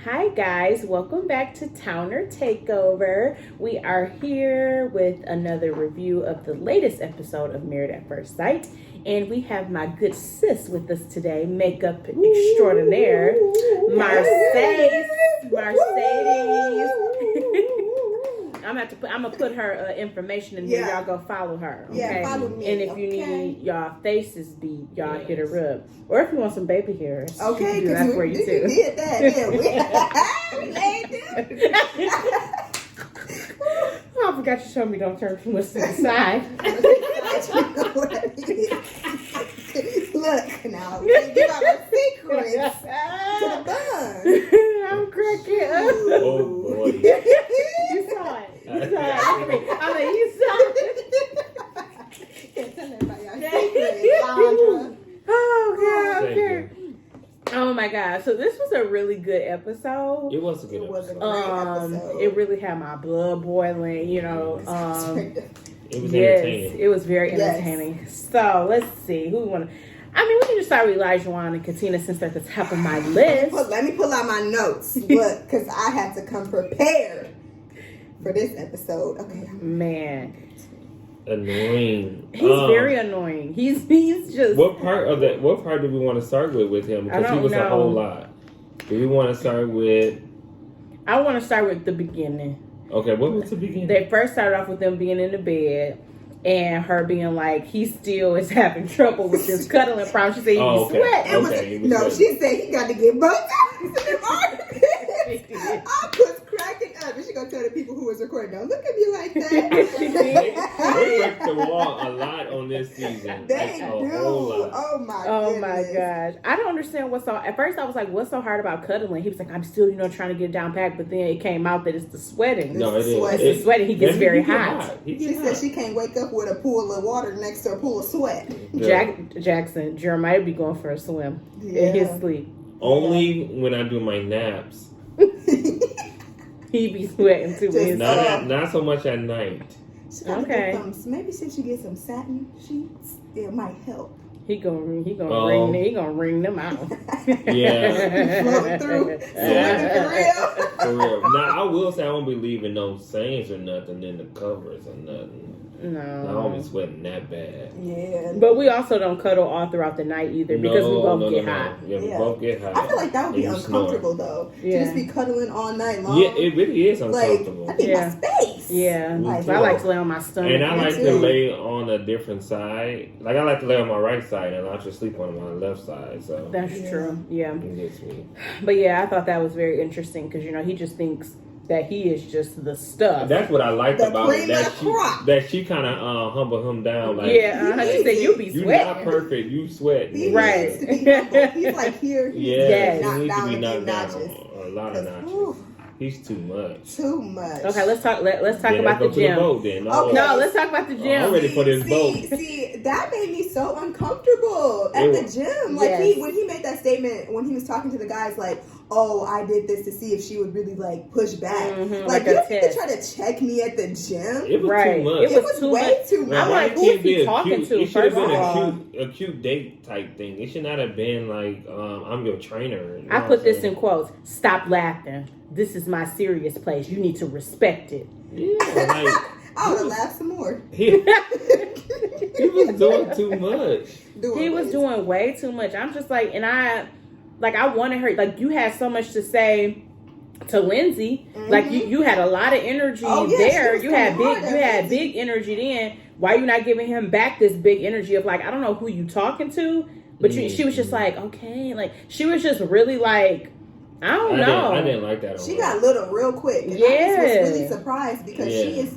Hi guys, welcome back to Towner Takeover. We are here with another review of the latest episode of Married at First Sight. And we have my good sis with us today, makeup extraordinaire, Mercedes. I'm gonna put her information in here. Y'all go follow her. Okay? Yeah, follow me. And if you need y'all faces beat, y'all hit her up. Or if you want some baby hairs, okay, because that's for you too. We did that. Yeah, we laid Oh, I forgot you told me don't turn too much to the side. Look, now we give out our secrets to the bun. I'm cracking up. Oh boy. You saw it. You saw it. I mean, you saw it. Can't tell everybody our secrets, Andra. Oh, God. Thank Okay. Oh, my God. So this was a really good episode. It was a good It was a episode. great episode. It really had my blood boiling, you know. It was Yes, entertaining. it was very entertaining. So let's see who we want to. I mean, we can just start with Elijah and Katina since they're at the top of my list. Let me pull out my notes, look, because I had to come prepared for this episode. Okay. Man, Annoying. he's very annoying. He's just. What part do we want to start with him? Because he was a whole lot. Do we want to start with? I want to start with the beginning. Okay, what was the beginning? They first started off with them being in the bed. And her being like, he still is having trouble with this cuddling problem. She said he be sweating. She said he got to get Botox in them armpits. I was cracking up. And she gonna tell the people who was recording, don't look at me like that. They wrecked the wall a lot on this season. They a do. whole lot. Oh my gosh. I don't understand what's so. At first I was like, what's so hard about cuddling? He was like, I'm still, trying to get down packed. But then it came out that it's the sweating. No, it is. It's the sweating. He gets very hot. She said she can't wake up with a pool of water next to a pool of sweat. Jackson, Jeremiah be going for a swim in his sleep. Only when I do my naps. He be sweating too. Not so much at night. Okay. Maybe since you get some satin sheets, it might help. He gonna ring them out. Yeah. Floating through. For real. Now I will say I won't be leaving no stains or nothing in the covers or nothing. No. I won't be sweating that bad. Yeah. But we also don't cuddle all throughout the night either because we both get hot. Yeah, we both get hot. I feel like that would be uncomfortable though. Yeah. To just be cuddling all night long. Yeah, it really is uncomfortable. Like, I need my space. Yeah. I like to lay on my stomach. And I like to lay on a different side. Like I like to lay on my right side and I just sleep on my left side. So that's true. Yeah. It gets me. But yeah, I thought that was very interesting because he just thinks that he is just the stuff. That's what I liked about it. That she kind of humble him down. Like, she said, "You be sweating. You're not perfect. You sweat." Right. He's like here. Yes. He needs to be knocked down a lot of notches. He's too much. Too much. Okay, let's talk about the gym. Then. Okay. No, let's talk about the gym. I'm ready for this boat. See, that made me so uncomfortable at the gym. Like when he made that statement, when he was talking to the guys, like, "Oh, I did this to see if she would really like push back." Like you don't need to try to check me at the gym. It was too much. It was way too much. I'm like, who is he talking to? It should have been a cute date type thing. It should not have been like, I'm your trainer. I put this in quotes. Stop laughing. This is my serious place. You need to respect it. Yeah, like I would have laughed some more. He was doing too much. He was doing way too much. I'm just like, and I wanted her, like, you had so much to say to Lindsay. Like you had a lot of energy there. You had big energy then. Why are you not giving him back this big energy of like, I don't know who you talking to, but she was just like, okay, like she was just really like, I don't know. I didn't like that. She got little real quick. And I was really surprised because she's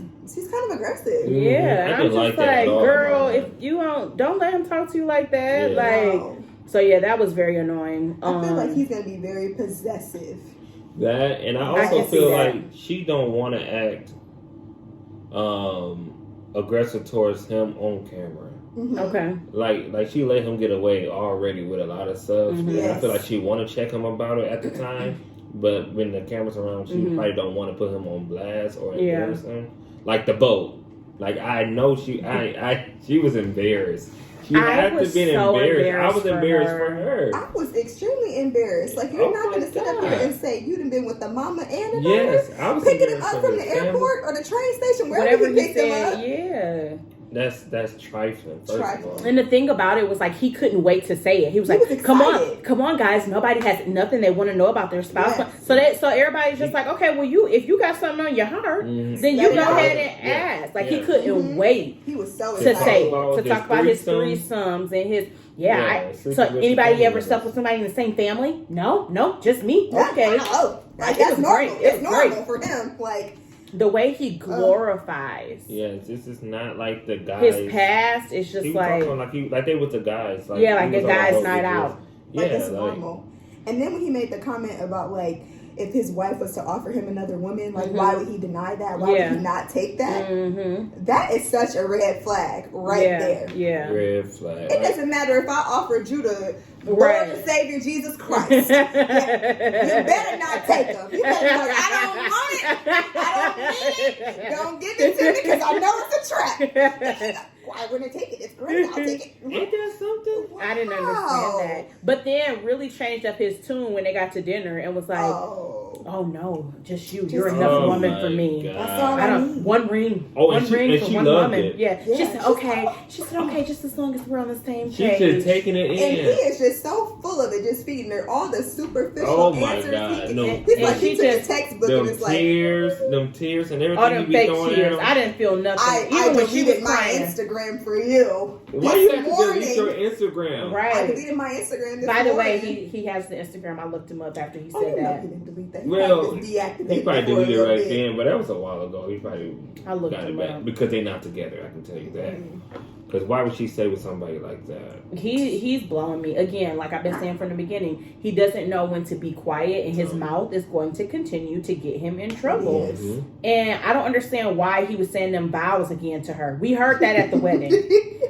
kind of aggressive. Yeah, I didn't like that at all, girl, if you don't let him talk to you like that. So yeah, that was very annoying. I feel like he's gonna be very possessive. That, and I also feel like she don't want to act aggressive towards him on camera. Okay. Like she let him get away already with a lot of stuff. I feel like she want to check him about it at the time, but when the camera's around, she probably don't want to put him on blast or embarrass him. Like the boat. Like I know she was embarrassed She had to be so embarrassed. I was embarrassed for her. I was extremely embarrassed. Like, you're not going to sit up here and say you done been with the mama and the daughter. I was picking them up from the airport or the train station, wherever he picked them up. Yeah. That's trifling. First of all. And the thing about it was like he couldn't wait to say it. He was like, "Come on, guys! Nobody has nothing they want to know about their spouse." Yes. So everybody's just like, "Okay, well, if you got something on your heart, then you go ahead and ask." Like he couldn't wait. He was so to say to talk about his threesomes and his So anybody ever slept with somebody in the same family? No, just me. Okay, that's normal. It's normal for him. Like. The way he glorifies. Yes, this is not like the guys. His past is just like they with the guys. Like, like a guy's night out. Like it's normal. And then when he made the comment about like if his wife was to offer him another woman, like why would he deny that? Why would he not take that? That is such a red flag there. Yeah. Red flag. It doesn't matter if I offered you the Lord and Savior Jesus Christ. You better not take him. You better be like, I don't want it. I don't need it. Don't give it to me because I know it's a trap. Why wouldn't I take it? It's great. I'll take it. Ain't that something? Wow. I didn't understand that. But then really changed up his tune when they got to dinner and was like, oh no, just you. You're enough woman for me. That's all I need. One ring. One ring for one woman. It. Yeah. She said, okay. She said, okay, just as long as we're on the same page. She's just taking it in. And he is just so full of it, just feeding her all the superficial answers. He's like, he took a textbook and it's like... them tears and everything. All them fake tears. I didn't feel nothing. I deleted my Instagram for you. Why you have to delete your Instagram? Right. I deleted my Instagram this By the way, he has the Instagram. I looked him up after he said that. He didn't delete that. Well, he probably deleted it right then, but that was a while ago. He probably got it back because they're not together. I can tell you that. Because why would she stay with somebody like that? He's blowing me again. Like I've been saying from the beginning, he doesn't know when to be quiet, and his mouth is going to continue to get him in trouble. Yes. And I don't understand why he was saying them vows again to her. We heard that at the wedding.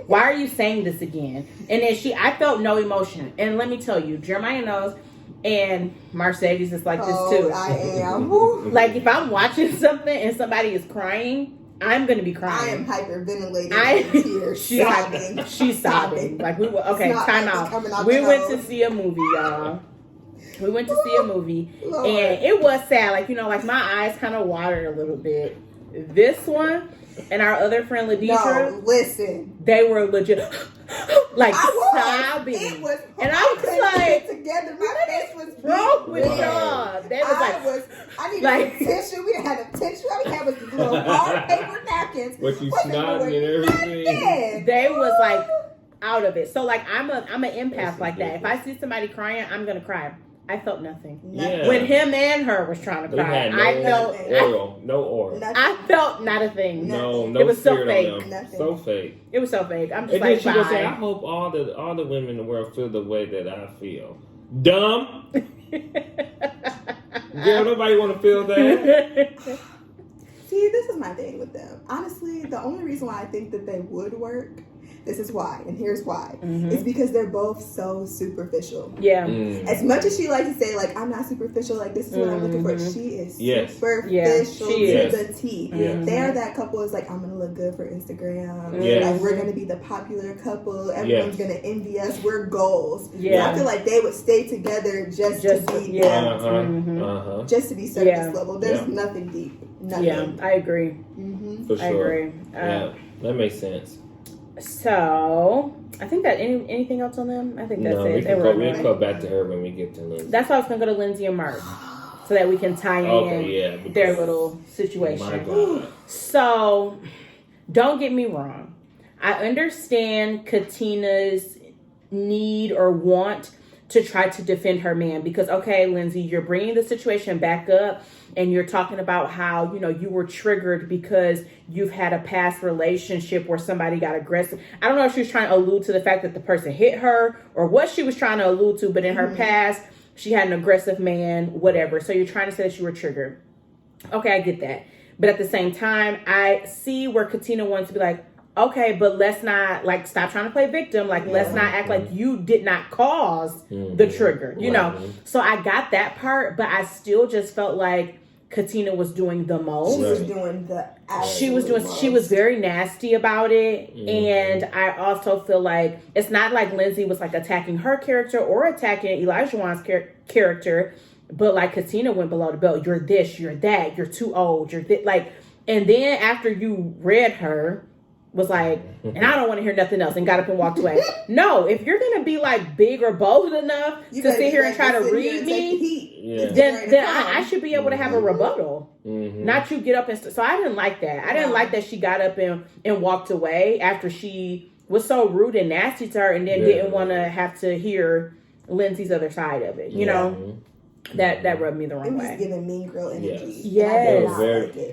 Why are you saying this again? And then I felt no emotion. And let me tell you, Jeremiah knows. And Mercedes is like this too. I am. Like if I'm watching something and somebody is crying, I'm gonna be crying. I am hyperventilating in tears. She's sobbing. Like time out. We went to see a movie, y'all. We went to see a movie, Lord. And it was sad. Like like my eyes kind of watered a little bit. This one and our other friend Ladisha. No, listen. They were legit. Like sobbing. And I was like, together, my face was broke with y'all. They was I needed a tissue. We didn't have a tissue. All we had was these little hard paper napkins. What you snotting and everything. They was like out of it. So like I'm an empath like that. If I see somebody crying, I'm gonna cry. I felt nothing. Yeah. When him and her was trying to cry, I felt no oral. I felt not a thing. No. It was so fake. So fake. It was so fake. I'm just and then she would say, "I hope all the women in the world feel the way that I feel." Dumb. Girl, nobody want to feel that. See, this is my thing with them. Honestly, the only reason why I think that they would work. This is why, and here's why. It's because they're both so superficial. Yeah. As much as she likes to say, like, I'm not superficial, like, this is what I'm looking for, she is superficial to the T. They are that couple is like, I'm going to look good for Instagram. Like, we're going to be the popular couple. Everyone's going to envy us. We're goals. Yeah. I feel like they would stay together just to be that. Just to be surface level. There's nothing deep. Nothing. Yeah, I agree. For sure. I agree. Yeah, that makes sense. So, I think that anything else on them? I think that's it. We'll go back to her when we get to Lindsay. That's why I was going to go to Lindsay and Mark. So that we can tie in their little situation. My God. So, don't get me wrong. I understand Katina's need or want to try to defend her man. Because, okay, Lindsay, you're bringing the situation back up. And you're talking about how, you were triggered because you've had a past relationship where somebody got aggressive. I don't know if she was trying to allude to the fact that the person hit her or what she was trying to allude to. But in her past, she had an aggressive man, whatever. So you're trying to say that you were triggered. Okay, I get that. But at the same time, I see where Katina wants to be like, okay, but let's not, like, stop trying to play victim. Like, let's not act like you did not cause the trigger, you know. So I got that part, but I still just felt like Katina was doing the most. She was doing the she was very nasty about it. And I also feel like it's not like Lindsay was like attacking her character or attacking Elijah Wan's character, but like Katina went below the belt. You're this, you're that, you're too old, you're like, and then after you read her, was like, and I don't want to hear nothing else, and got up and walked away. No, if you're gonna be like big or bold enough to sit here and try to read me, then I should be able to have a rebuttal. Not you get up and so I didn't like that. I didn't like that she got up and walked away after she was so rude and nasty to her, and then didn't want to have to hear Lindsay's other side of it. You know. That rubbed me the wrong way. It was giving mean girl energy. Yes.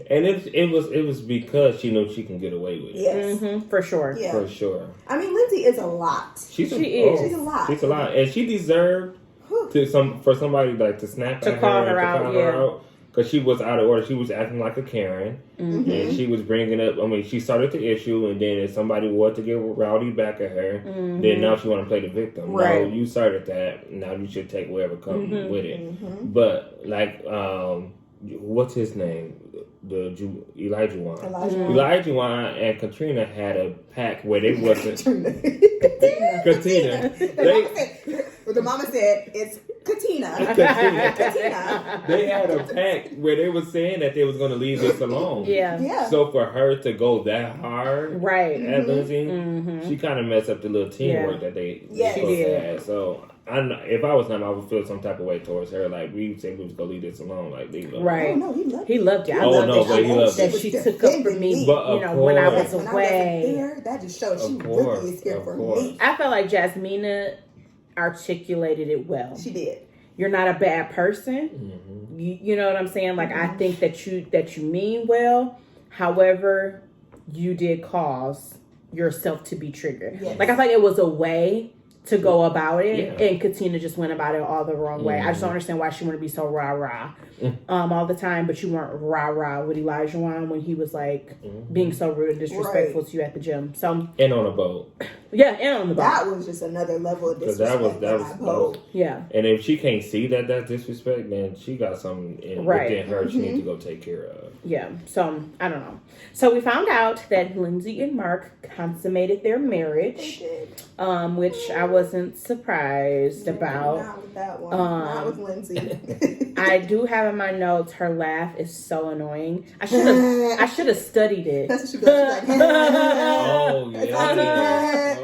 And it was because she knows she can get away with it. Yes. For sure. Yeah. For sure. I mean, Lindsay is a lot. She's a lot. She's a lot. And she deserved for somebody like to snap to at call her, her out. Because she was out of order. She was acting like a Karen. And she was bringing up, I mean, she started the issue, and then if somebody wanted to get rowdy back at her, then now she want to play the victim. Right. No, you started that. Now you should take whatever comes with it. But, like, what's his name? Elijah Wan. Elijah Wan and Katrina had a pact where they wasn't... Katina. The mama said, it's Katina. They had a pact where they were saying that they was going to leave this alone. Yeah. So for her to go that hard at Lindsay, she kind of messed up the little teamwork that they had. So if I was them, I would feel some type of way towards her. Like, we said we was going to leave this alone. Like, leave it alone. Right. Oh, no, he loved it. He loved that she took up for me, when I was away. That just shows she really is here for me. I felt like Jasmina articulated it well. She did. You're not a bad person. You know what I'm saying? Like, I think that you mean well. However, you did cause yourself to be triggered. Yes. Like, I thought it was a way to go about it, and Katina just went about it all the wrong way. I just don't understand why she wanted to be so rah-rah all the time, but you weren't rah-rah with Elijah Wan when he was like being so rude and disrespectful to you at the gym. So and on a boat. Yeah, and on the boat. That was just another level of disrespect. That was yeah. And if she can't see that that's disrespect, then she got something within her she needs to go take care of. Yeah. So I don't know. So we found out that Lindsay and Mark consummated their marriage. They did. Which I wasn't surprised about. Not with that one. Not with Lindsay. I do have in my notes, her laugh is so annoying. I should have studied it. That's what she goes like. Oh yeah.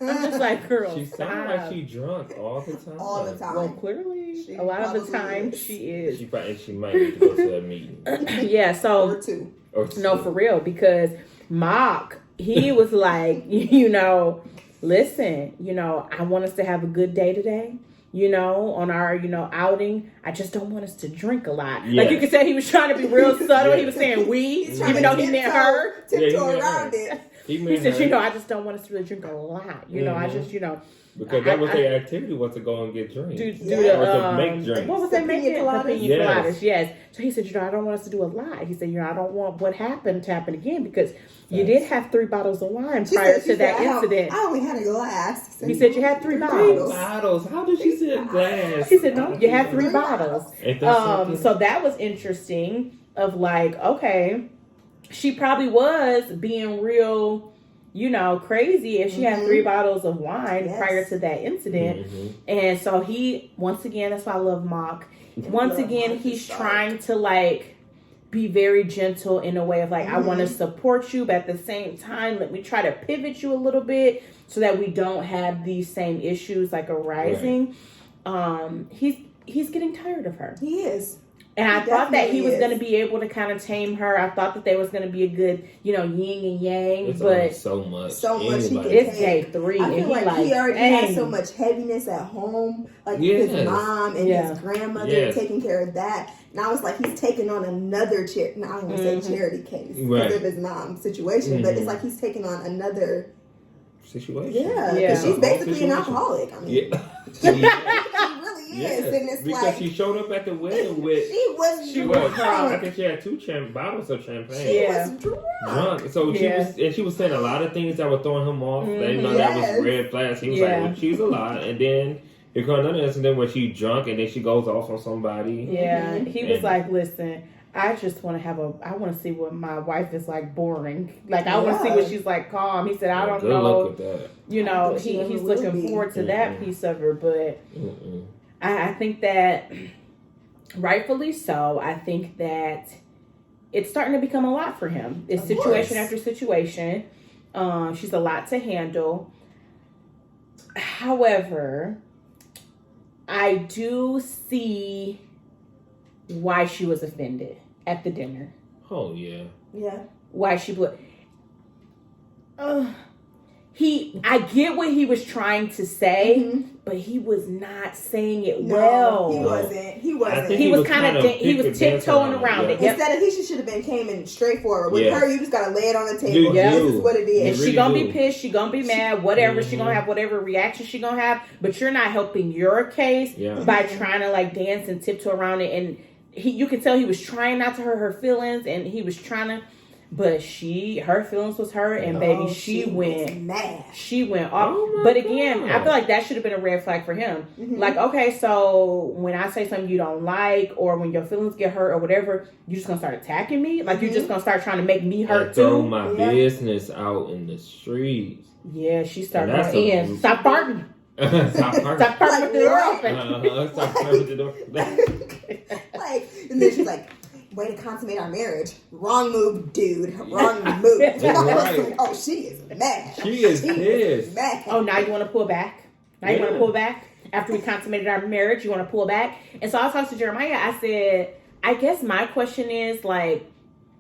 I'm just like, girl, she sounds like she drunk all the time. All the time. Well, clearly, a lot of the time she is. She might need to go to a meeting. Yeah. So or two. No, for real, because Mock, he was like, listen, I want us to have a good day today. On our, outing. I just don't want us to drink a lot. Yes. Like, you could say he was trying to be real subtle. He was saying we, even though he meant her. Tiptoe around it. He said, I just don't want us to really drink a lot. I just, because that was their activity, was to go and get drinks. Or to make drinks. What was they making? Coladas, yes. So he said, I don't want us to do a lot. He said, I don't want what happened to happen again, because you did have 3 bottles of wine prior to that incident. I only had a glass. He said you had 3 bottles. 3 bottles? How did she say a glass? He said, no, you had 3 bottles. So that was interesting of like, okay, she probably was being real, crazy if she had 3 bottles of wine prior to that incident. And so once again, that's why I love Mock. Once again, he's trying to like be very gentle in a way of like, I want to support you, but at the same time, let me try to pivot you a little bit so that we don't have these same issues like arising. Right. He's getting tired of her. He is. And I thought that he was going to be able to kind of tame her. I thought that there was going to be a good, yin and yang. But so much. It's day 3. I feel like he already has so much heaviness at home. Like his mom and his grandmother taking care of that. Now it's like he's taking on another I don't want to say charity case because of his mom's situation. But it's like he's taking on another situation. Yeah. Because she's basically an alcoholic. I mean, she really is. And it's because she showed up at the wedding with... She was I think she had 2 bottles of champagne. She was drunk. So she was saying a lot of things that were throwing him off. That was red flags. He was like, well, she's a lot. And then It caught another incident where she drunk and then she goes off on somebody. Yeah, he was like, "Listen, I just want to I want to see what my wife is like boring. Like, I want to see what she's like calm." He said, "I don't know." Luck with that. You know, he's looking forward to that piece of her, but I think that rightfully so. I think that it's starting to become a lot for him. It's situation after situation. She's a lot to handle. However, I do see why she was offended at the dinner. Oh, yeah. Yeah. Why she would. I get what he was trying to say, but he was not saying it well. He wasn't. He wasn't. He was kind of he was tiptoeing around it. Instead of he should have been came straightforward. With her, you just gotta lay it on the table. Yeah. This is what it is. And she gonna be pissed. She gonna be mad. Whatever. She gonna have whatever reaction she gonna have. But you're not helping your case by trying to like dance and tiptoe around it. And you could tell he was trying not to hurt her feelings, and he was trying to. But her feelings was hurt, and baby, she went mad. She went off. But again, I feel like that should have been a red flag for him. Like, okay, so when I say something you don't like, or when your feelings get hurt, or whatever, you just gonna start attacking me? Like, you're just gonna start trying to make me hurt too? Throw my business out in the streets. Yeah, she started in. Stop farting. Stop farting with the door open. Stop farting with the door. Like, and then she's like, way to consummate our marriage. Wrong move, dude. Wrong move. Right. Oh, she is mad. She is pissed. Mad. Oh, now you want to pull back? You want to pull back? After we consummated our marriage, you want to pull back? And so I was talking to Jeremiah. I said, I guess my question is, like,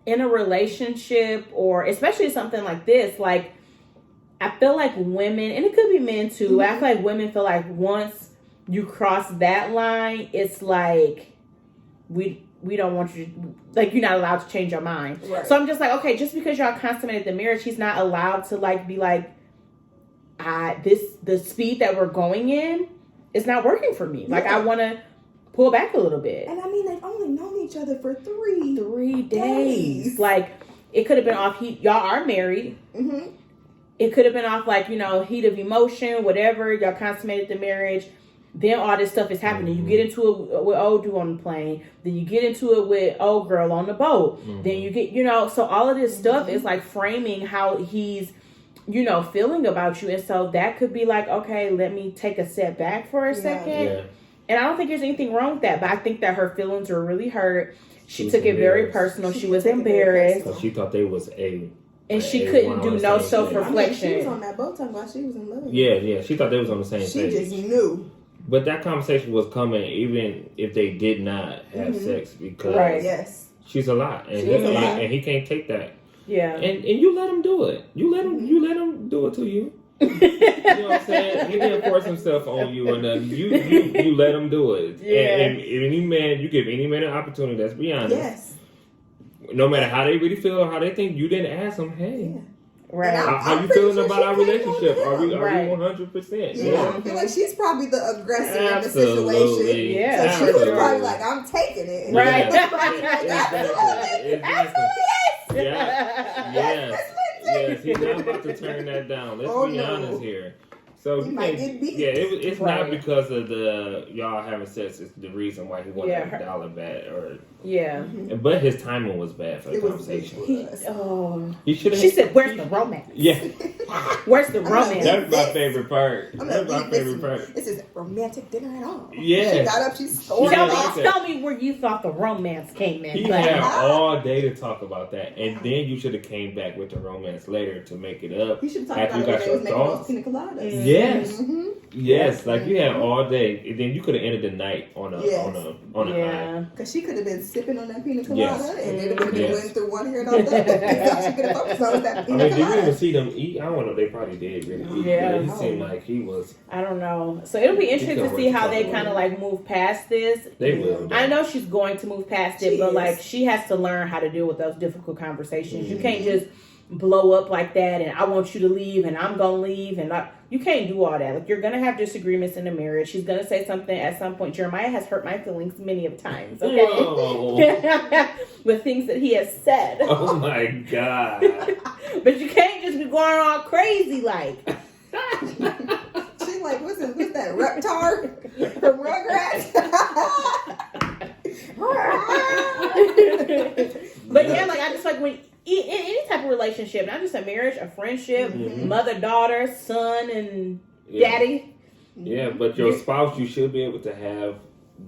in a relationship, or especially something like this, like, I feel like women, and it could be men too, I feel like women feel like once you cross that line, it's like, we don't want you to, like, you're not allowed to change your mind. Right. So I'm just like, okay, just because y'all consummated the marriage, he's not allowed to, like, be like, the speed that we're going in is not working for me. Like, I want to pull back a little bit. And I mean, they've only known each other for 3 days. Like, it could have been off y'all are married. It could have been off, like, heat of emotion, whatever. Y'all consummated the marriage. Then all this stuff is happening. You get into it with old dude on the plane. Then you get into it with old girl on the boat. Then you get, so all of this stuff is like framing how he's, feeling about you. And so that could be like, okay, let me take a step back for a second. Yeah. And I don't think there's anything wrong with that. But I think that her feelings were really hurt. She took it very personal. She was embarrassed. She thought they was and she couldn't do no self-reflection. She was on that boat talking about she was in love. Yeah. She thought they was on the same page. She just knew. But that conversation was coming even if they did not have sex, because she's a lot, and he can't take that. Yeah, and you let him do it. You let him do it to you. You know what I'm saying? He didn't force himself on you, and you let him do it. Yeah. And any man, you give any man an opportunity. Let's be honest. Yes. No matter how they really feel or how they think, you didn't ask them. Hey. Yeah. Right. How you feeling about our relationship? Are we 100%? Yeah. I feel like she's probably the aggressor in the situation. Yeah. So she was probably like, I'm taking it. Right. Exactly. Yes. He's not about to turn that down. Let's be honest here. So you can't, it's not because of y'all having sex. It's the reason why he wanted $1 back, but his timing was bad for the conversation. She said, "Where's the romance?" Yeah, where's the romance? That's my favorite part. This is a romantic dinner at all. Yeah, she got up. She stormed off. Tell me where you thought the romance came in. He had all day to talk about that, and then you should have came back with the romance later to make it up. You should talk about it when they was making those pina coladas. Yes. Yes, like you had all day, and then you could have ended the night on a high. Because she could have been sipping on that pina colada, and then it would have been going through one hair and all that. She could have focused on that pina colada. Did you even see them eat? I don't know. They probably did really eat. Yeah, it seemed like he was. I don't know. So it'll be interesting to see how they kind of like move past this. They will. I know she's going to move past it, but like she has to learn how to deal with those difficult conversations. You can't just blow up like that and I want you to leave and I'm gonna leave and you can't do all that. Like, you're gonna have disagreements in the marriage. She's gonna say something at some point. Jeremiah has hurt my feelings many of times, okay? With things that he has said. Oh my God. But you can't just be going all crazy like. She's like, what's that, Reptar? From Rugrats. But yeah, like I just like when in any type of relationship, not just a marriage, a friendship, mother, daughter, son, and daddy. Yeah, but your spouse, you should be able to have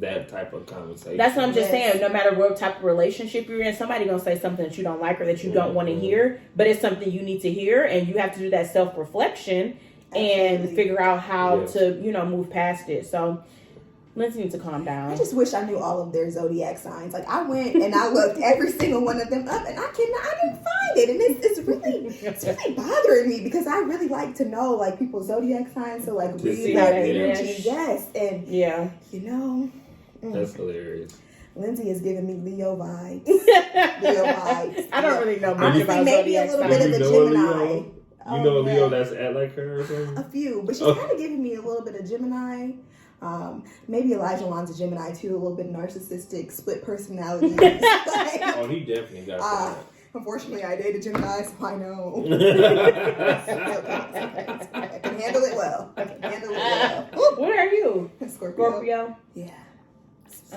that type of conversation. That's what I'm just saying. No matter what type of relationship you're in, somebody gonna say something that you don't like or that you don't want to hear, but it's something you need to hear, and you have to do that self-reflection and figure out how to, move past it. So Lindsay needs to calm down. I just wish I knew all of their zodiac signs. Like I went and I looked every single one of them up, and I didn't find it, and it's really bothering me because I really like to know like people's zodiac signs, so like read their energy. Yes, and that's hilarious. Lindsay is giving me Leo vibes. Leo vibes. I don't really know much about maybe zodiac a little bit of a Gemini. You know Leo that's at like her or something? A few, but she's kind of giving me a little bit of Gemini. Maybe Elijah Wan's a Gemini too, a little bit narcissistic, split personality. He definitely got that. Unfortunately, I dated Gemini, so I know. I can handle it well. What are you? Scorpio. Yeah.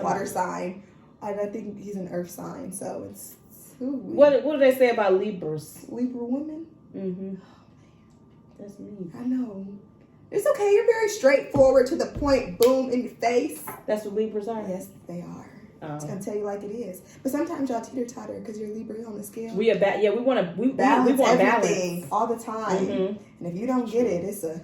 Water sign. I think he's an earth sign, so it's... What do they say about Libras? Libra women? Mm-hmm. That's me. I know. It's okay. You're very straightforward, to the point, boom, in your face. That's what Libras are? Yes, they are. I'm going to tell you like it is. But sometimes y'all teeter-totter because you're Libra on the scale. We are we want balance everything all the time. Mm-hmm. And if you don't get it, it's a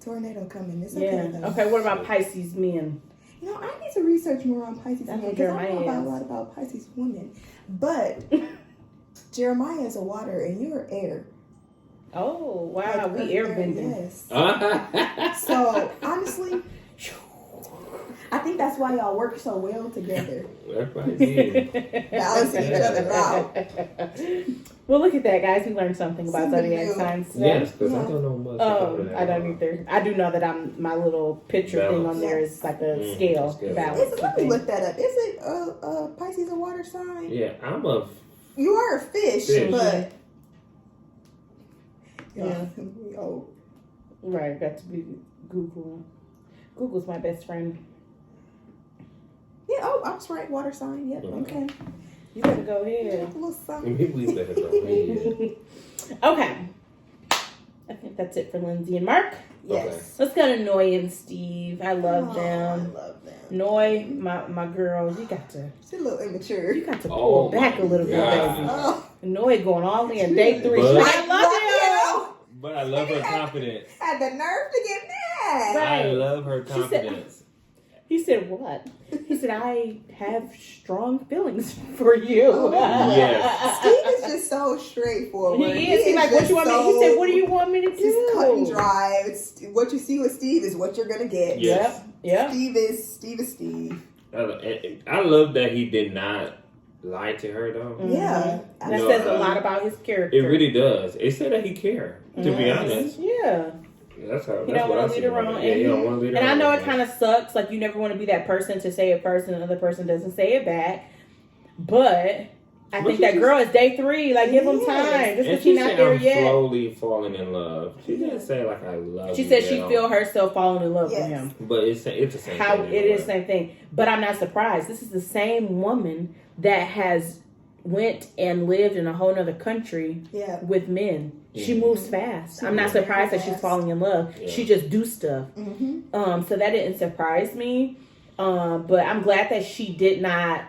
tornado coming. It's okay, though. Okay, what about Pisces men? I need to research more on Pisces men because I know a lot about Pisces women. But Jeremiah is a water and you're air. Oh, wow. We airbending. Yes. So, honestly, I think that's why y'all work so well together. Balancing each other out. Well, look at that, guys. We learned something about zodiac signs. Yes, because I don't know much about that. I don't either. I do know that my little picture thing on there is like a scale balance. Let me look that up. Is it Pisces a water sign? Yeah, You are a fish. But... Yeah. Right, got to be Google. Google's my best friend. Yeah, I was right. Water sign. Yep. Okay. You better go ahead. We better go ahead. Okay. I think that's it for Lindsay and Mark. Yes. Okay. Let's go to Noy and Steve. I love them. I love them. Noy, my girl, you got to. She's a little immature. You got to pull back a little bit, baby. Oh. Noy going all in. Day 3. But, I love it. But I love her confidence. Had the nerve to get mad. Right. I love her confidence. He said, what? He said, I have strong feelings for you. Yes. Steve is just so straightforward. He is. He's like, what you want me? He said, what do you want me to do? He's cut and dry. What you see with Steve is what you're going to get. Yes. Yep. Steve is Steve. I love that he did not lie to her, though. Mm-hmm. Yeah. That says a lot about his character. It really does. It said that he cared, to be honest. Yeah. That's how. He don't want to lead her on. Yeah, he don't want to lead her on. And I know it kind of sucks. Like, you never want to be that person to say it first and the other person doesn't say it back. But I think that girl is day 3. Like, give him time. Just because she's not there yet. Slowly falling in love. She didn't say, like, I love you. She said she feel herself falling in love with him. But it's the same thing. It is the way. same thing. But I'm not surprised. This is the same woman that has went and lived in a whole nother country with men. She moves fast. I'm not surprised that she's falling in love. Yeah. She just do stuff. Mm-hmm. So that didn't surprise me. But I'm glad that she did not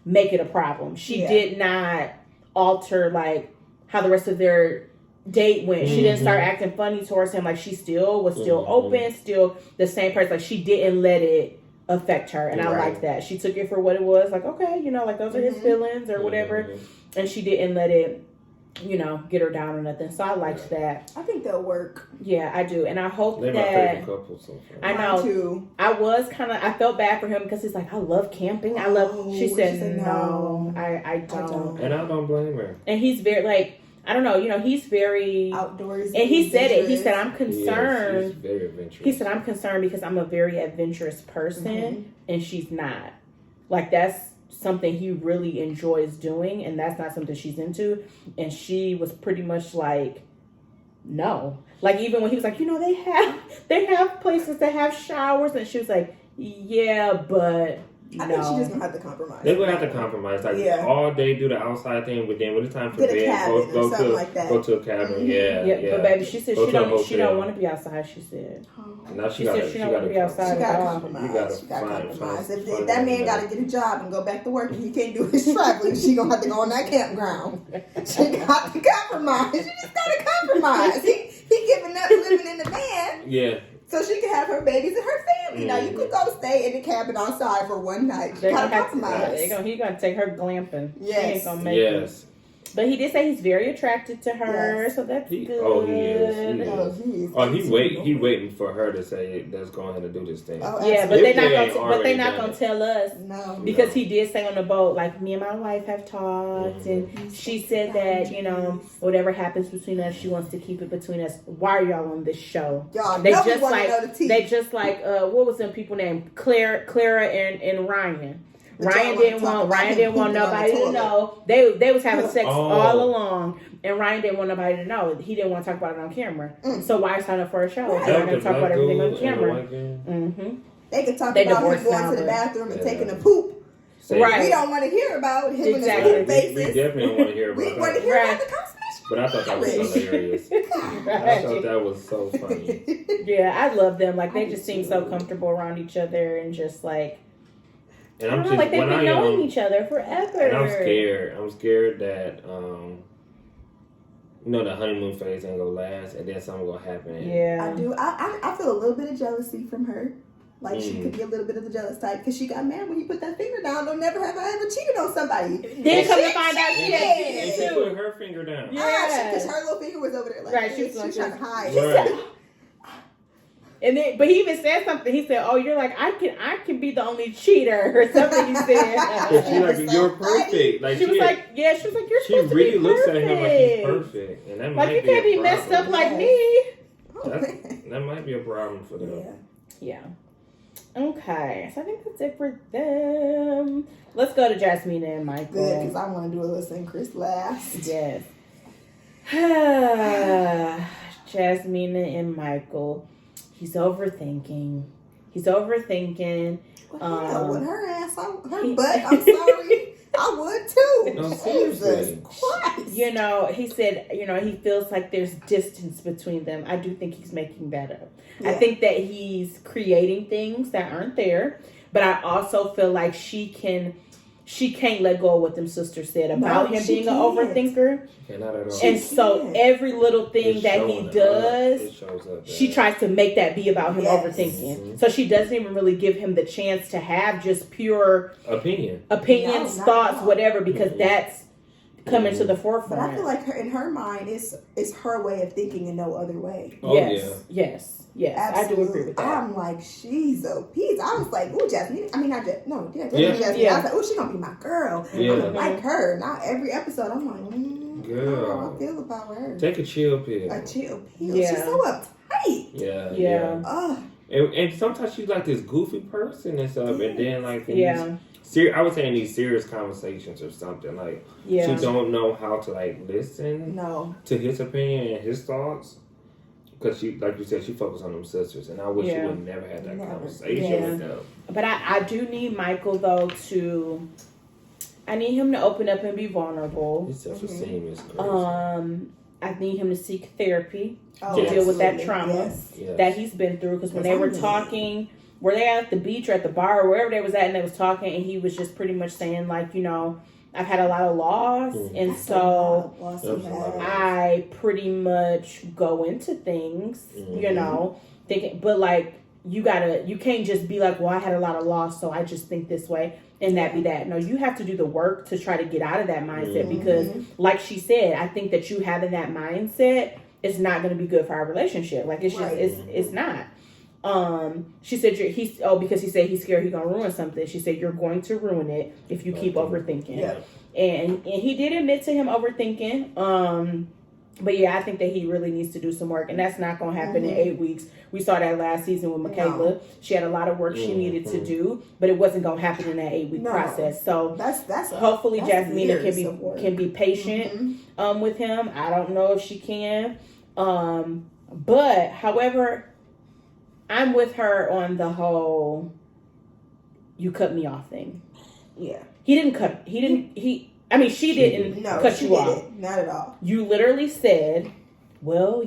make it a problem. She did not alter like how the rest of their date went. She didn't start acting funny towards him. Like, she still was open, still the same person. Like, she didn't let it affect her, and I like that. She took it for what it was. Like, okay, like those are his feelings or whatever, and she didn't let it, get her down or nothing. So I liked that. I think they'll work. Yeah, I do, and I hope they're that. My favorite couple so far. I know. Too. I felt bad for him because he's like, I love camping. I love. She said no. I don't. And I don't blame her. And he's very like. I don't know, he's very outdoors. And he said it. He said, I'm concerned. He's very adventurous. He said, I'm concerned because I'm a very adventurous person and she's not. Like, that's something he really enjoys doing, and that's not something she's into. And she was pretty much like, no. Like, even when he was like, they have places that have showers, and she was like, Yeah, but I think she's just gonna have to compromise. They're gonna have to compromise. Like all day do the outside thing, but then when it's time for bed, go to a cabin. Mm-hmm. Yeah. But baby, she said she don't want to be outside. She said. Now she said she don't want to be outside. She gotta compromise. She gotta compromise. If that man gotta get a job and go back to work and he can't do his traveling, she gonna have to go on that campground. She got to compromise. She just gotta compromise. He giving up living in the van. Yeah. So she can have her babies and her family. Now you could go stay in the cabin outside for one night. She gotta compromise. He's gonna take her glamping. Yes. He ain't gonna make it. But he did say he's very attracted to her, so that's good. Oh, he is. He waiting for her to say, "Let's go ahead and do this thing." Oh, yeah, but they're not gonna tell us. No, because he did say on the boat, like, me and my wife have talked, and she said that whatever happens between us, she wants to keep it between us. Why are y'all on this show? Y'all they just like what was them people named Clara and Ryan. Ryan didn't want nobody to know. They was having sex all along, and Ryan didn't want nobody to know. He didn't want to talk about it on camera. So why sign up for a show? They're going to talk about everything on camera. They could talk about him going to the bathroom and taking a poop. Right. We don't want to hear about him and his poop faces. We definitely don't want to hear about that. We want to hear about the consummation. But I thought that was hilarious. I thought that was so funny. Yeah, I love them. Like, they just seem so comfortable around each other and just like. And I'm like they've been knowing each other forever. And I'm scared. I'm scared that the honeymoon phase ain't gonna last, and then something gonna happen. Yeah, I do. I feel a little bit of jealousy from her. Like she could be a little bit of the jealous type because she got mad when he put that finger down. Don't never have I ever cheated on somebody. Then come to find out she did. She put her finger down. Yeah, because her little finger was over there. Like, she was trying to hide. Right. And then, but he even said something. He said, "Oh, you're like I can be the only cheater," or something. He said, "She's like you're perfect." Like she was like, "Yeah." She was like, "You're supposed to be perfect." She really looks at him like he's perfect, and that might you can't be messed up like me. That might be a problem for them. Yeah. Okay, so I think that's it for them. Let's go to Jasmine and Michael. Good, because I want to do a little St. Chris last. Yes. Jasmine and Michael. He's overthinking. With her ass, her butt. I'm sorry. I would too. No, Jesus Christ. He said, he feels like there's distance between them. I do think he's making that up. Yeah. I think that he's creating things that aren't there. But I also feel like she can't let go of what them sisters said about him being an overthinker. Not at all. And so every little thing that he does, she tries to make that be about him overthinking. Mm-hmm. So she doesn't even really give him the chance to have just pure opinions, thoughts, whatever, because that's coming to the forefront. But I feel like in her mind, it's her way of thinking and no other way. Oh, Yes. Absolutely. I do agree with that. I'm like, she's a piece. I was like, ooh, Jasmine. I mean, Jasmine. Yeah. I was like, ooh, she's gonna be my girl. Yeah. I like her. Now every episode, I'm like, girl, I don't know how I feel about her. Take a chill pill. A chill pill. Yeah. She's so uptight. Yeah. And sometimes she's like this goofy person and stuff, and then like I would say in these serious conversations or something, like she don't know how to like listen to his opinion and his thoughts. Because she, like you said, she focused on them sisters, and I wish she would have never had that conversation with them. But I do need Michael though I need him to open up and be vulnerable. His self-esteem is crazy. I need him to seek therapy to deal with that trauma that he's been through. Because when they were talking, were they at the beach or at the bar or wherever they was at, and they was talking, and he was just pretty much saying like, I've had a lot of loss, and so I pretty much go into things, thinking, but like you can't just be like, well, I had a lot of loss, so I just think this way, and that be that. No, you have to do the work to try to get out of that mindset, because like she said, I think that you having that mindset is not going to be good for our relationship. Like it's just, it's not. She said because he said he's scared he's gonna ruin something. She said you're going to ruin it if you keep overthinking. Yeah. And he did admit to him overthinking. But I think that he really needs to do some work, and that's not gonna happen in 8 weeks. We saw that last season with Michaela. No. She had a lot of work she needed to do, but it wasn't gonna happen in that 8-week process. So that's hopefully Jasmina can be patient with him. I don't know if she can. But however, I'm with her on the whole you cut me off thing. Yeah. She didn't cut you off. Not at all. You literally said, well,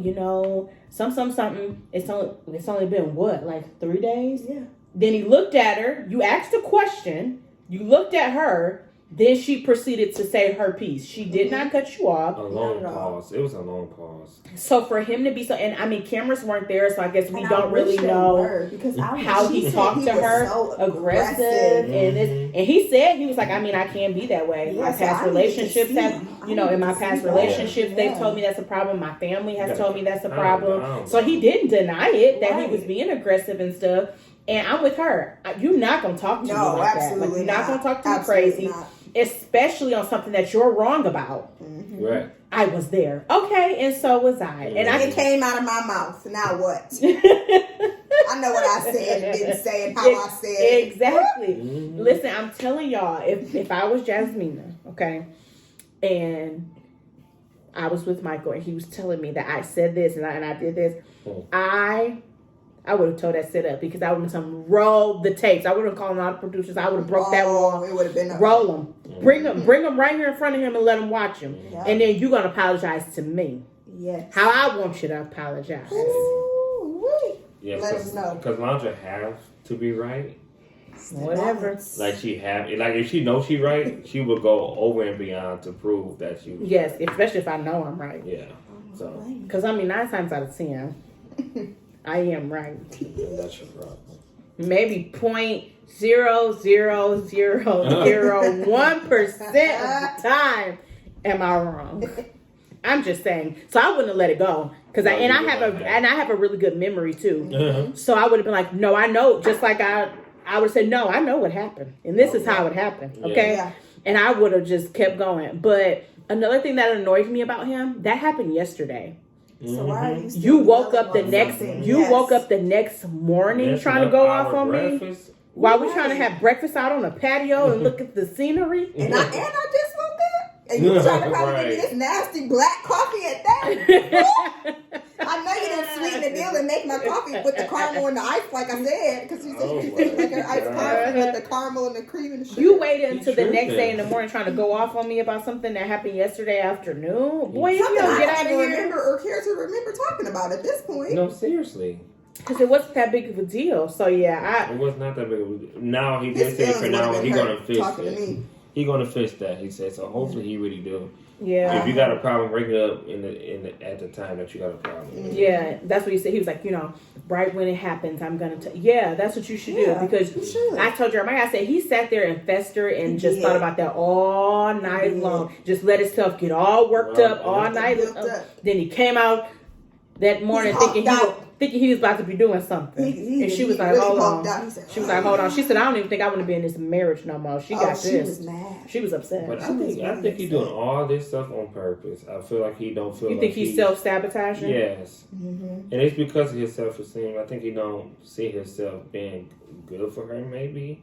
something. It's only been what, like 3 days? Yeah. Then he looked at her. You asked a question. You looked at her. Then she proceeded to say her piece. She did not cut you off. A long pause. It was a long pause. So for him to be so, and I mean, cameras weren't there, so I guess we don't really know how he talked to her, so aggressive, and this. And he said he was like, I mean, I can't be that way. My past relationships have, in my past relationships, they've told me that's a problem. My family has told me that's a problem. So he didn't deny it that he was being aggressive and stuff. And I'm with her. You're not gonna talk to me like that. Like, you're not gonna talk to me crazy. Especially on something that you're wrong about. Mm-hmm. Right. I was there. Okay, and so was I. And it came out of my mouth. Now what? I know what I said and didn't say and how I said it. Exactly. Mm-hmm. Listen, I'm telling y'all, if I was Jasmina, okay, and I was with Michael and he was telling me that I said this and I did this, I would have told that sit up because I would have told him, roll the tapes. I would have called all the producers. I would have broke that wall. It would have been roll them. Bring them right here in front of him and let him watch him. Yeah. And then you're going to apologize to me. Yes. How I want you to apologize. Yeah, let us know. Because Landra have to be right. Whatever. Like if she knows she right, she would go over and beyond to prove that she was yes, right. Especially if I know I'm right. Yeah. So. Because 9 times out of 10. I am right. That's your problem. Maybe 0.00001% of the time am I wrong. I'm just saying. So I wouldn't have let it go because I have a really good memory too. Uh-huh. So I would have been like, no, I know. Just like I would have said, no, I know what happened, and this is how it happened. Okay, yeah. And I would have just kept going. But another thing that annoyed me about him that happened yesterday. So why are you woke up the next morning trying to go off on breakfast. Me while we're trying to have breakfast out on the patio and look at the scenery. And I just woke up. And you trying to probably give me this nasty black coffee at that. I know you didn't sweeten the deal and make my coffee with the caramel and the ice, like I said, because you said you did like an iced coffee with the caramel and the cream and the sugar. You waited until the next day in the morning trying to go off on me about something that happened yesterday afternoon. Boy, you don't get out of here. Remember or care to remember talking about at this point. No, seriously. Because it wasn't that big of a deal. So yeah, it was not that big of a deal. Now he did say for now he's gonna fix it. He gonna fix that, he said. So hopefully he really do. Yeah. If you got a problem, bring it up at the time that you got a problem. Yeah, that's what he said. He was like, right when it happens, I'm gonna tell. Yeah, that's what you should do because I told Jeremiah. I said he sat there and festered and just thought about that all night long. Just let himself get all worked up all night. Then he came out that morning thinking he was about to be doing something. And she was like, really hold on. She was like, hold on. She said, I don't even think I want to be in this marriage no more. She got this. She was mad. She was upset. But I think he's doing all this stuff on purpose. I feel like he don't feel You think he's self-sabotaging? Yes. Mm-hmm. And it's because of his self-esteem. I think he don't see himself being good for her maybe.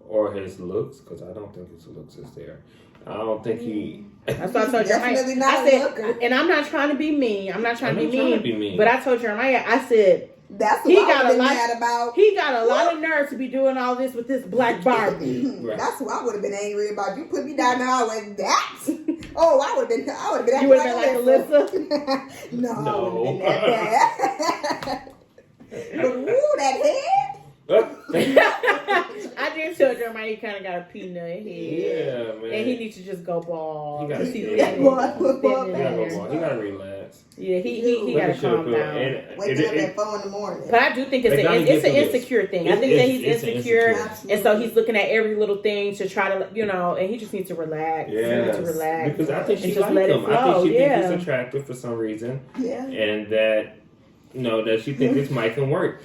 Or his looks, because I don't think his looks is there. I don't think he... That's what I told Jeremiah. I said, and I'm not trying to be mean. I'm not trying to be mean. But I told Jeremiah, I said, that's what I would have been mad about. He got a lot of nerve to be doing all this with this black Barbie. Right. That's what I would have been angry about. You put me down there, I went, that? Oh, I would have been You would have been like Alyssa? No, I would have been that bad. But woo, that head? I did tell Jeremiah he kind of got a peanut head. Yeah, man. And he needs to just go bald. He got to relax. Yeah, he got to calm down. Waking up at 4 in the morning. But I do think it's an insecure thing. I think that he's insecure. And so he's looking at every little thing to try to, and he just needs to relax. Yeah. He needs to relax. Because I think she likes him. I think she thinks he's attractive for some reason. Yeah. And that, that she thinks this might can work.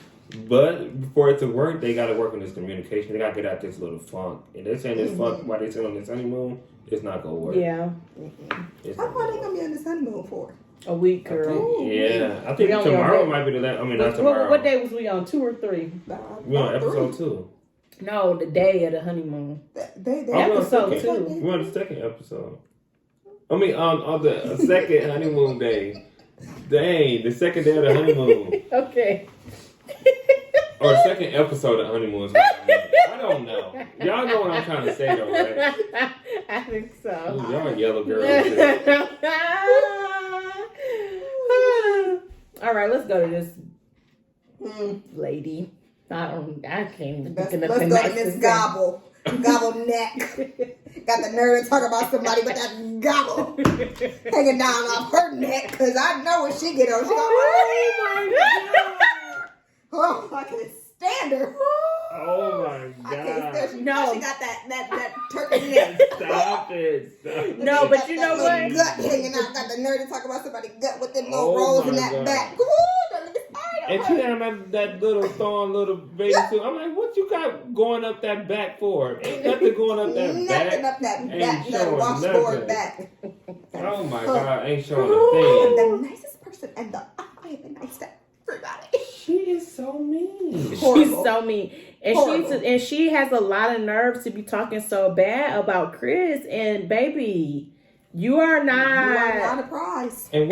But for it to work, they got to work on this communication. They got to get out this little funk. And they're saying this funk while they're on this honeymoon, it's not going to work. Yeah. How long are they going to be on this honeymoon for? A week, girl. I think tomorrow might be the last. I mean, not tomorrow. What day was we on? 2 or 3? We're on episode 2. No, the day of the honeymoon. Episode 2. We're on the second episode. I mean, on the second honeymoon day. Dang, the second day of the honeymoon. Okay. Or second episode of Honeymoons. I don't know. Y'all know what I'm trying to say, though, right? I think so. Ooh, y'all yellow girls. All right, let's go to this lady. I can't even think of nothing. Let's go to Miss Gobble. Gobble neck. Got the nerve to talk about somebody with that gobble hanging down off her neck, because I know when she get on, she oh, I can't stand her. Oh my God. I can't stand her. No. She got that turkey neck. Stop it. No, but you know what? Gut hanging out. Got the nerve to talk about somebody's gut with them little rolls in that back. Ooh, don't let me start And she had that little thorn, little baby suit. I'm like, what you got going up that back for? Ain't nothing going up that back. Nothing up that back, that washboard back. Oh my God, ain't showing a thing. And the nicest person and the nice to everybody. She is so mean. She's so mean. And she has a lot of nerves to be talking so bad about Chris. And baby, you are not a prize. And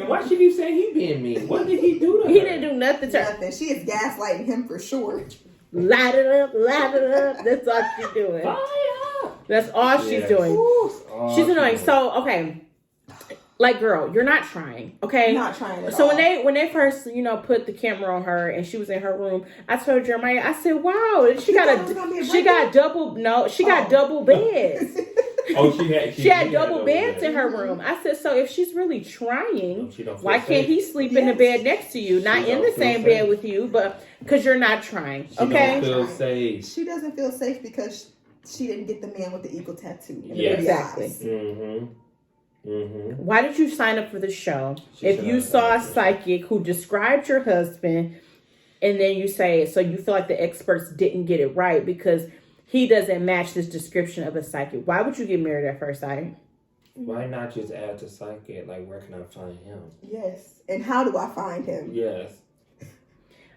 why she keep saying he being mean? What did he do to her? He didn't do nothing to her. Nothing. She is gaslighting him for sure. Light it up, light it up. That's all she's doing. That's all she's doing. She's annoying. So, okay. Like, girl, you're not trying, okay? Not trying at so all. when they first, put the camera on her and she was in her room, I told Jeremiah, I said, wow, she got double beds. She had double beds in her room. I said, so if she's really trying, why can't he sleep in the bed next to you? Not in the same bed with you, but because you're not trying, okay? She don't feel safe. She doesn't feel safe because she didn't get the man with the eagle tattoo. Exactly. Mm-hmm. Mm-hmm. Why did you sign up for the show if you saw a psychic who described your husband and then you say, so you feel like the experts didn't get it right because he doesn't match this description of a psychic? Why would you get married at first sight? Why not just add to psychic? Like, where can I find him? Yes. And how do I find him? Yes.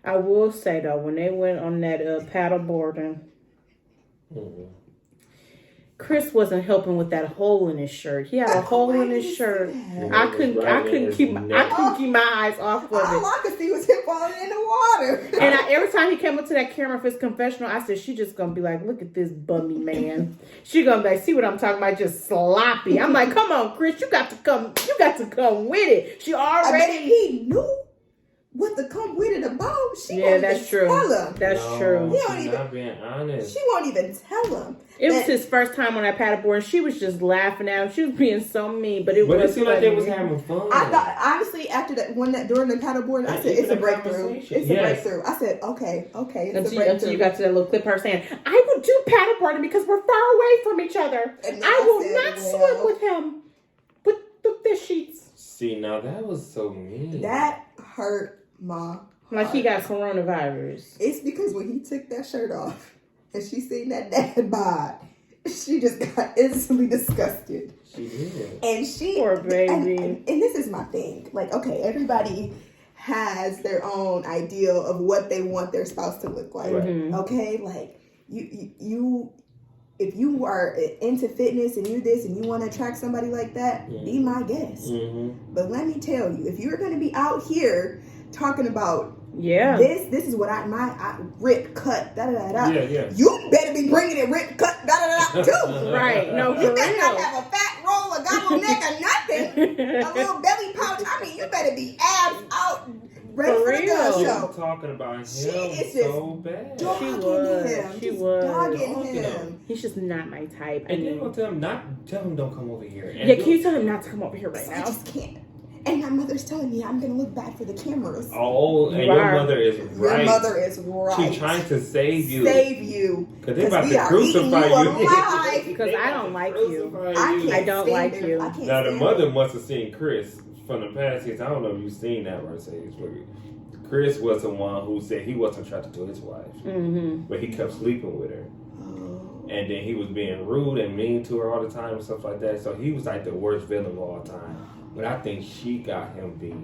I will say, though, when they went on that paddle boarding, Chris wasn't helping with that hole in his shirt. He had a hole in his shirt. I couldn't keep my eyes off of it. All I could see was him falling in the water. And every time he came up to that camera for his confessional, I said, she just gonna be like, look at this bummy man. She gonna be like, see what I'm talking about, just sloppy. I'm like, come on, Chris, you got to come with it. She already. I bet he knew what to come with it about. She won't even tell him. That's true. She's not being honest. She won't even tell him. It was his first time on that paddleboard, and she was just laughing at him. She was being so mean, but it seemed like they was having fun. I thought, honestly, after that, during the paddleboard, I said, it's a breakthrough. It's a breakthrough. I said, okay, it's a breakthrough. Until you got to that little clip of her saying, I will do paddleboarding because we're far away from each other. I will not swim with him with the fish sheets. See, now that was so mean. That hurt my heart. Like he got coronavirus. It's because when he took that shirt off and she seen that dad bod, she just got instantly disgusted. She did. And she... Poor baby. And this is my thing. Like, okay, everybody has their own ideal of what they want their spouse to look like. Right. Okay? Like, you if you are into fitness and you this and you want to attract somebody like that, be my guest. Mm-hmm. But let me tell you, if you're going to be out here talking about this is what I rip cut you better be bringing it rip cut too. Right? No, for you better real. not have a fat roll, a gobble neck, or nothing. A little belly pouch. I mean, you better be abs out. Ready for the gun show. Talking about him so bad. She was dogging him. He's just not my type. And then tell him don't come over here. And can you tell him not to come over here right now? I just can't. And my mother's telling me I'm gonna look bad for the cameras. Oh, and your mother is right. Your mother is right. She's trying to save you. Because they're about to crucify you. Because I don't like you. I don't like you. Now the mother must have seen Chris from the past. I don't know if you've seen that Mercedes. Chris was the one who said he wasn't attracted to his wife, but he kept sleeping with her. And then he was being rude and mean to her all the time and stuff like that. So he was like the worst villain of all time. But I think she got him beat.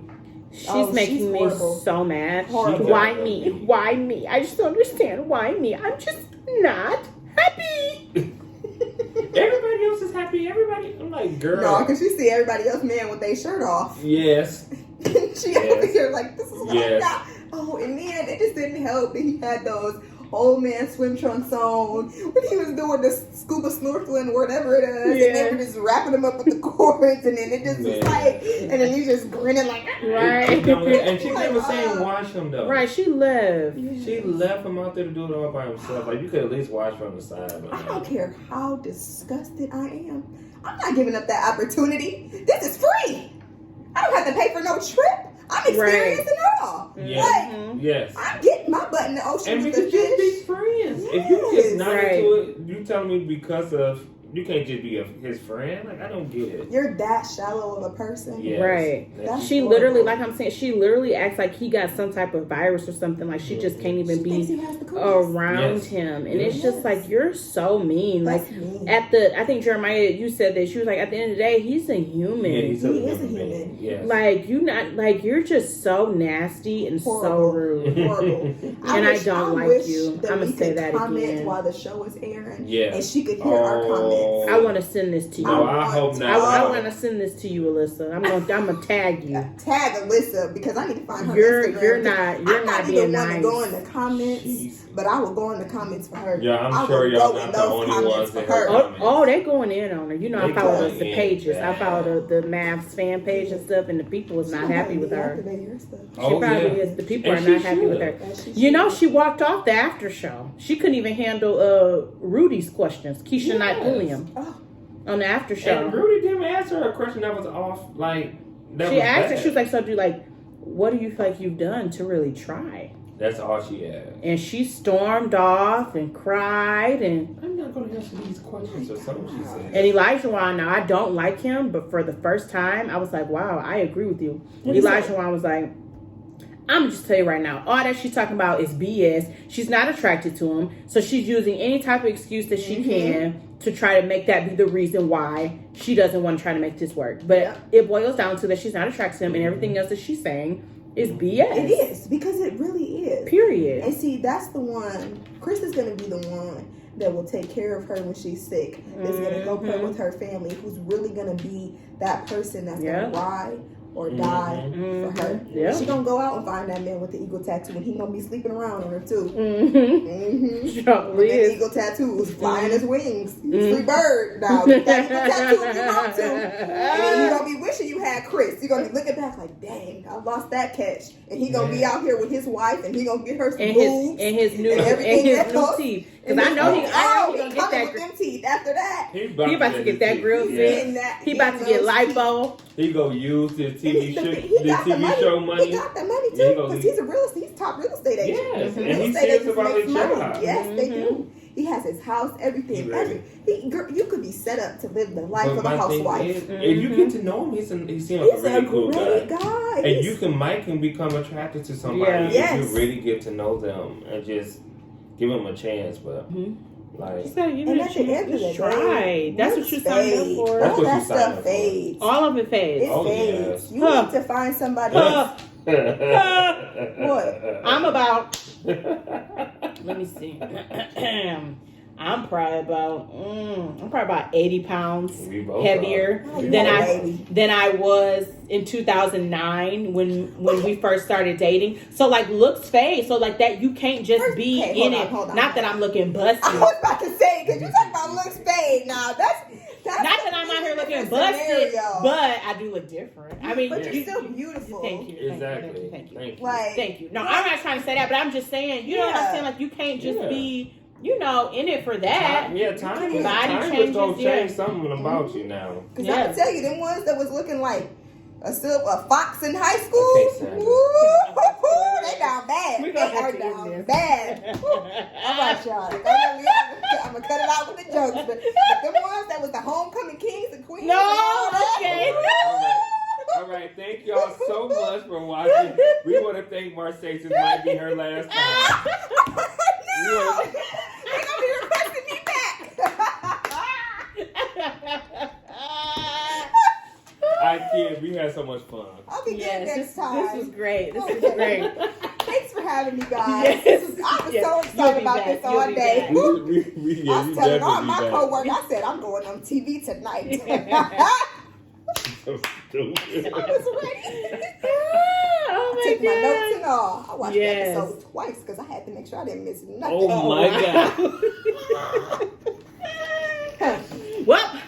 She's making me so mad. Why me? Why me? I just don't understand. Why me? I'm just not happy. Everybody else is happy. Everybody, I'm like, girl. No, because you see everybody else, man, with their shirt off. Yes. She over here like, this is what I got. Oh, and then it just didn't help that he had those old man swim trunks on when he was doing the scuba snorkeling or whatever it is, and they were just wrapping him up with the cords, and then it just was like, and then he just grinning like, right. And she never saying wash him though. Right, she left. She left him out there to do it all by himself. Like, you could at least wash from the side. Man. I don't care how disgusted I am. I'm not giving up that opportunity. This is free. I don't have to pay for no trip. I'm experiencing it all. Yes. Like, yes. I'm getting my butt in the ocean and with the because fish. you be friends. Yes. If you just not Right. into it, you telling me because of you can't just be his friend? Like, I don't get it. You're that shallow of a person. Yes. Right. That's She horrible. literally, like I'm saying, she literally acts like he got some type of virus or something. Like she just can't even She thinks be he has the cookies. around him. And it's just like, you're so mean. That's Like mean. I think Jeremiah, you said that she was like, at the end of the day, he's a human. Yeah, He is a human. being. Yes. Like you're just so nasty and so Horrible. rude. Horrible. And I don't like wish you. that I'ma we say could that comment again. while the show is airing. Yeah. And she could hear our comments. I want to send this to you. No, I hope not. I want to send this to you, Alyssa. I'm gonna tag you. Tag Alyssa because I need to find her Instagram. You're not even being want to nice. go in the comments, Jeez. but I will go in the comments for her. Yeah, I'm I sure will y'all go in not the those only comments ones for that her. heard. Oh, they going in on her. You know, I They follow going the in pages. I bad. follow the Mavs fan page and stuff, and the people is not happy with her. She Oh, probably yeah. is. The people And are not she happy with her. should. You know, she walked off the after show. She couldn't even handle Rudy's questions. Keisha Knight Pulliam on the after show. And Rudy didn't answer her question that was off. Like, that She was asked her, bad. she was like, so do like, what do you feel like you've done to really try? That's all she asked. And she stormed off and cried and I'm not going to answer these questions or something, she said. And Elijah Wan, now I don't like him, but for the first time, I was like, wow, I agree with you. Elijah Wan was like, I'm gonna just tell you right now, all that she's talking about is BS. She's not attracted to him, so she's using any type of excuse that she can to try to make that be the reason why she doesn't want to try to make this work. But it boils down to that she's not attracted to him, and everything else that she's saying is BS. It is, because it really is. Period. And see, that's the one, Chris is going to be the one that will take care of her when she's sick. Is going to help her with her family, who's really going to be that person that's going to ride or die for her. Yeah. She gonna go out and find that man with the eagle tattoo, and he gonna be sleeping around on her too. Probably With is. the eagle tattoos, flying his wings. He's free bird now. Get that eagle tattoo if you want to. And then you gonna be wishing you had Chris. You gonna be looking back like, dang, I lost that catch. And he gonna be out here with his wife, and he gonna get her some boobs and his new teeth. Because I know he gonna get that. With them teeth after that. He about to get that grill fixed. He about to get lipo. He gonna use the TV show money. He got the money too, because he's a real estate. He's top real estate agent. Yes, Real and he estate cares agents about make his money. job. Yes, they do. He has his house, everything. Girl, you could be set up to live the life of a housewife. If you get to know him, he seems He's like a really cool great guy. guy. And you can become attracted to somebody if you really get to know them and just give them a chance. But like, and at the end of the day, that's what you signed up for. That's all what that you signed stuff up fades. All of it fades. It fades. You need to find somebody. What? I'm about. Let me see. I'm probably about 80 pounds heavier than I was in 2009 when we first started dating. So like looks fade. So like that you can't just be in it. Not that I'm looking busted. I was about to say, because you talking about looks fade now. That's not that I'm out here looking busted, but I do look different. I mean, but you're still beautiful. Thank you. Exactly. Thank you. Like, thank you. No, I'm not trying to say that, but I'm just saying, you know what I'm saying? Like, you can't just be, in it for that. Time was going to change something about you now. Because I can tell you, them ones that was looking like a fox in high school, they down bad. They are down bad. All right, y'all. I'm going to cut it out with the jokes. But them ones that was the homecoming kings and queens. No, okay. All right, thank y'all so much for watching. We want to thank Marseille. This might be her last time. No, they're gonna be requesting me back. I kid. We had so much fun. I'll be good next time. This was great. Thanks for having me, guys. I was so excited about this all day. I was telling all my coworkers, I said, I'm going on TV tonight. So stupid. I was ready. Oh I took my notes and all. I watched the episode twice because I had to make sure I didn't miss nothing. Oh my God. Well,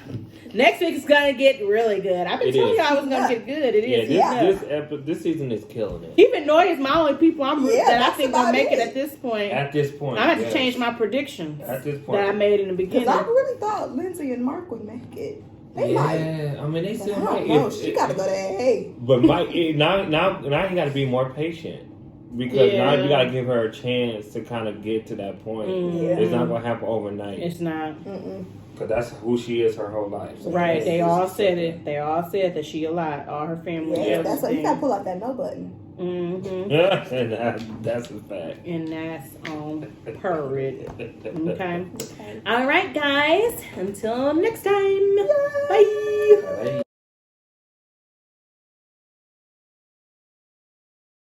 next week is gonna get really good. I've been telling y'all it was gonna get good. It is. This season is killing it. Even Noy is my only people that I think gonna make it at this point. At this point, I have to change my predictions. At this point, that I made in the beginning. Because I really thought Lindsay and Mark would make it. They might. I mean, they still might. She got to go to AA. But now you got to be more patient. Because now you got to give her a chance to kind of get to that point. It's not going to happen overnight. It's not. Because that's who she is her whole life. So right. They all said it. They all said that she a lot. All her family. Yeah, that's why you got to pull out that no button. Yeah, and that's a fact. And that's on purred. Okay. All right, guys. Until next time. Bye.